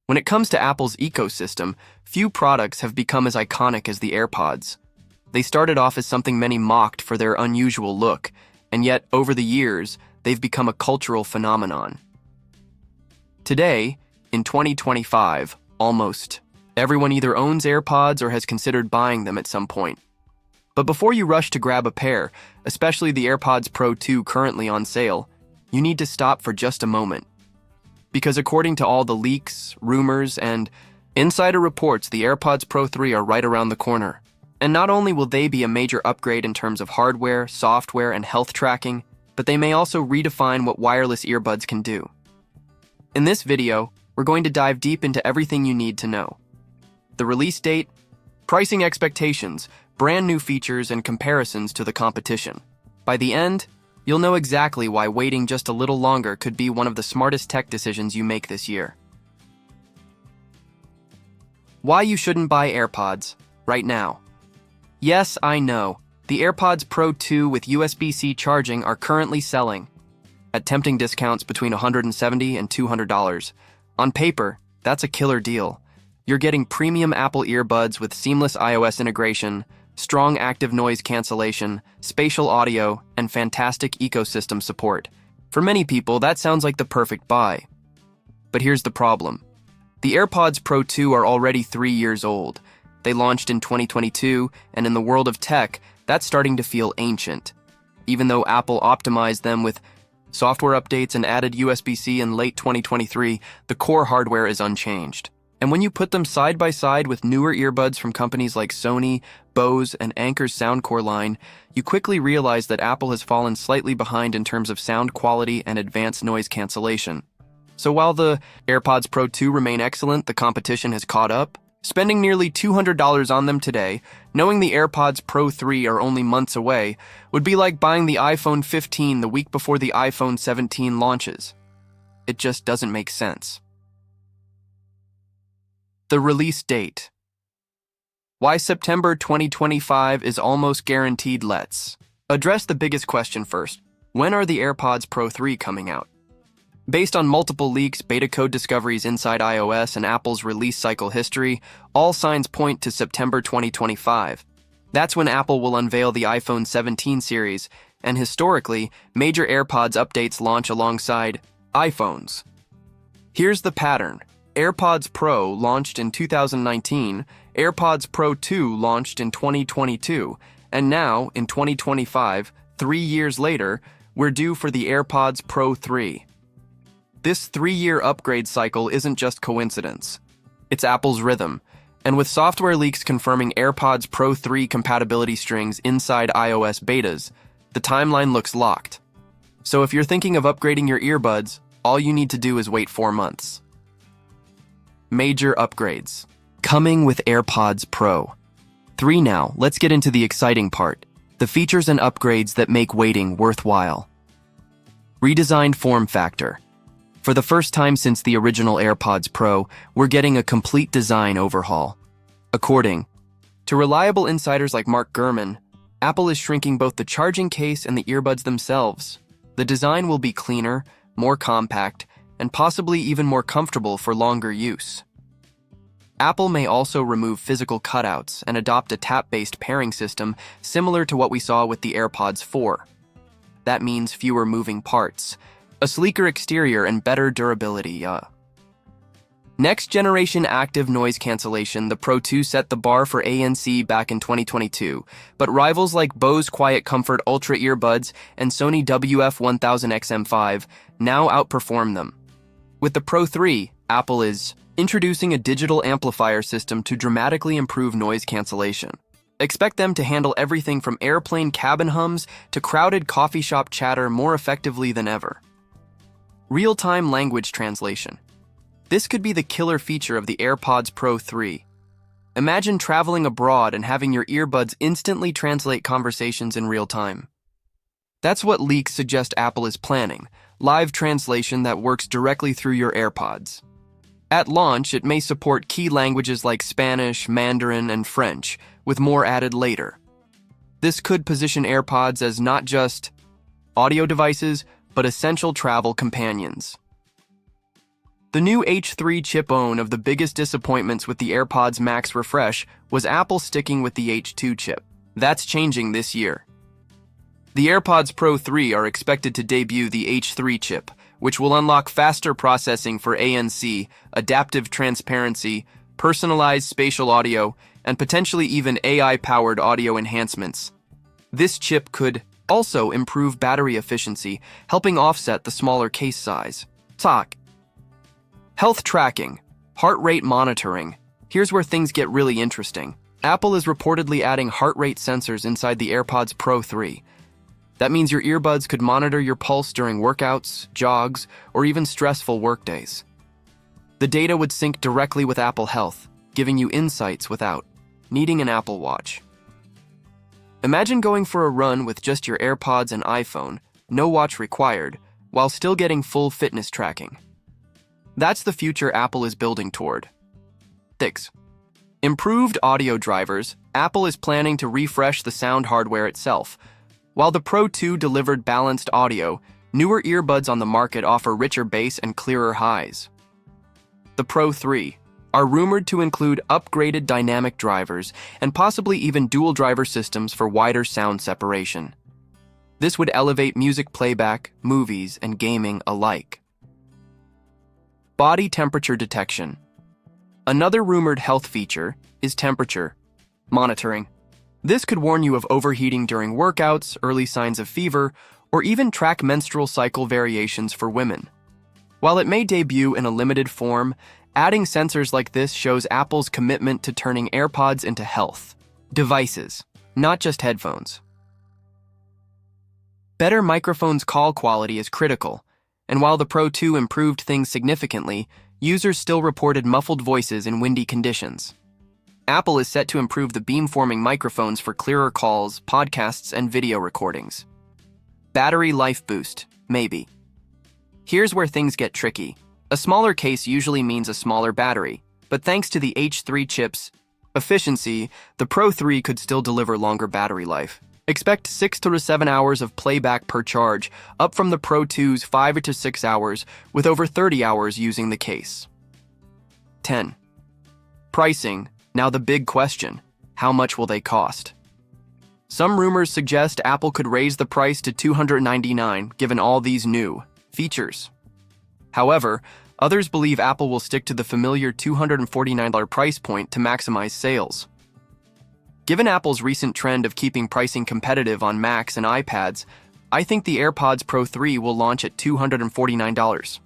When it comes to Apple's ecosystem, few products have become as iconic as the AirPods. They started off as something many mocked for their unusual look, and yet, over the years, they've become a cultural phenomenon. Today, in 2025, almost everyone either owns AirPods or has considered buying them at some point. But before you rush to grab a pair, especially the AirPods Pro 2 currently on sale, you need to stop for just a moment. Because according to all the leaks, rumors, and insider reports, the AirPods Pro 3 are right around the corner. And not only will they be a major upgrade in terms of hardware, software, and health tracking, but they may also redefine what wireless earbuds can do. In this video, we're going to dive deep into everything you need to know. The release date, pricing expectations, brand new features, and comparisons to the competition. By the end, you'll know exactly why waiting just a little longer could be one of the smartest tech decisions you make this year. Why you shouldn't buy AirPods right now. Yes, I know. The AirPods Pro 2 with USB-C charging are currently selling at tempting discounts between $170 and $200. On paper, that's a killer deal. You're getting premium Apple earbuds with seamless iOS integration, strong active noise cancellation, spatial audio, and fantastic ecosystem support. For many people, that sounds like the perfect buy. But here's the problem. The AirPods Pro 2 are already 3 years old. They launched in 2022, and in the world of tech, that's starting to feel ancient. Even though Apple optimized them with software updates and added USB-C in late 2023, the core hardware is unchanged. And when you put them side by side with newer earbuds from companies like Sony, Bose, and Anker's Soundcore line, you quickly realize that Apple has fallen slightly behind in terms of sound quality and advanced noise cancellation. So while the AirPods Pro 2 remain excellent, the competition has caught up. Spending nearly $200 on them today, knowing the AirPods Pro 3 are only months away, would be like buying the iPhone 15 the week before the iPhone 17 launches. It just doesn't make sense. The release date. Why September 2025 is almost guaranteed. Let's address the biggest question first. When are the AirPods Pro 3 coming out? Based on multiple leaks, beta code discoveries inside iOS, and Apple's release cycle history, all signs point to September 2025. That's when Apple will unveil the iPhone 17 series, and historically, major AirPods updates launch alongside iPhones. Here's the pattern. AirPods Pro launched in 2019, AirPods Pro 2 launched in 2022, and now, in 2025, 3 years later, we're due for the AirPods Pro 3. This 3-year upgrade cycle isn't just coincidence. It's Apple's rhythm, and with software leaks confirming AirPods Pro 3 compatibility strings inside iOS betas, the timeline looks locked. So if you're thinking of upgrading your earbuds, all you need to do is wait 4 months. Major upgrades. Coming with AirPods Pro 3 now, let's get into the exciting part. The features and upgrades that make waiting worthwhile. Redesigned form factor. For the first time since the original AirPods Pro, we're getting a complete design overhaul. According to reliable insiders like Mark Gurman, Apple is shrinking both the charging case and the earbuds themselves. The design will be cleaner, more compact, and possibly even more comfortable for longer use. Apple may also remove physical cutouts and adopt a tap-based pairing system similar to what we saw with the AirPods 4. That means fewer moving parts, a sleeker exterior, and better durability. Next-generation active noise cancellation. The Pro 2 set the bar for ANC back in 2022, but rivals like Bose Quiet Comfort Ultra earbuds and Sony WF-1000XM5 now outperform them. With the Pro 3, Apple is introducing a digital amplifier system to dramatically improve noise cancellation. Expect them to handle everything from airplane cabin hums to crowded coffee shop chatter more effectively than ever. Real-time language translation. This could be the killer feature of the AirPods Pro 3. Imagine traveling abroad and having your earbuds instantly translate conversations in real time. That's what leaks suggest Apple is planning, live translation that works directly through your AirPods. At launch, it may support key languages like Spanish, Mandarin, and French, with more added later. This could position AirPods as not just audio devices, but essential travel companions. The new H3 chip. One of the biggest disappointments with the AirPods Max refresh was Apple sticking with the H2 chip. That's changing this year. The AirPods Pro 3 are expected to debut the H3 chip, which will unlock faster processing for ANC, adaptive transparency, personalized spatial audio, and potentially even AI-powered audio enhancements. This chip could also improve battery efficiency, helping offset the smaller case size. Talk. Health tracking, heart rate monitoring. Here's where things get really interesting. Apple is reportedly adding heart rate sensors inside the AirPods Pro 3. That means your earbuds could monitor your pulse during workouts, jogs, or even stressful workdays. The data would sync directly with Apple Health, giving you insights without needing an Apple Watch. Imagine going for a run with just your AirPods and iPhone, no watch required, while still getting full fitness tracking. That's the future Apple is building toward. 6. Improved audio drivers. Apple is planning to refresh the sound hardware itself. While the Pro 2 delivered balanced audio, newer earbuds on the market offer richer bass and clearer highs. The Pro 3 are rumored to include upgraded dynamic drivers and possibly even dual driver systems for wider sound separation. This would elevate music playback, movies, and gaming alike. Body temperature detection. Another rumored health feature is temperature monitoring. This could warn you of overheating during workouts, early signs of fever, or even track menstrual cycle variations for women. While it may debut in a limited form, adding sensors like this shows Apple's commitment to turning AirPods into health devices, not just headphones. Better microphones. Call quality is critical, and while the Pro 2 improved things significantly, users still reported muffled voices in windy conditions. Apple is set to improve the beamforming microphones for clearer calls, podcasts, and video recordings. Battery life boost, maybe. Here's where things get tricky. A smaller case usually means a smaller battery, but thanks to the H3 chip's efficiency, the Pro 3 could still deliver longer battery life. Expect 6 to 7 hours of playback per charge, up from the Pro 2's 5 to 6 hours, with over 30 hours using the case. 10. Pricing. Now the big question, how much will they cost? Some rumors suggest Apple could raise the price to $299 given all these new features. However, others believe Apple will stick to the familiar $249 price point to maximize sales. Given Apple's recent trend of keeping pricing competitive on Macs and iPads, I think the AirPods Pro 3 will launch at $249.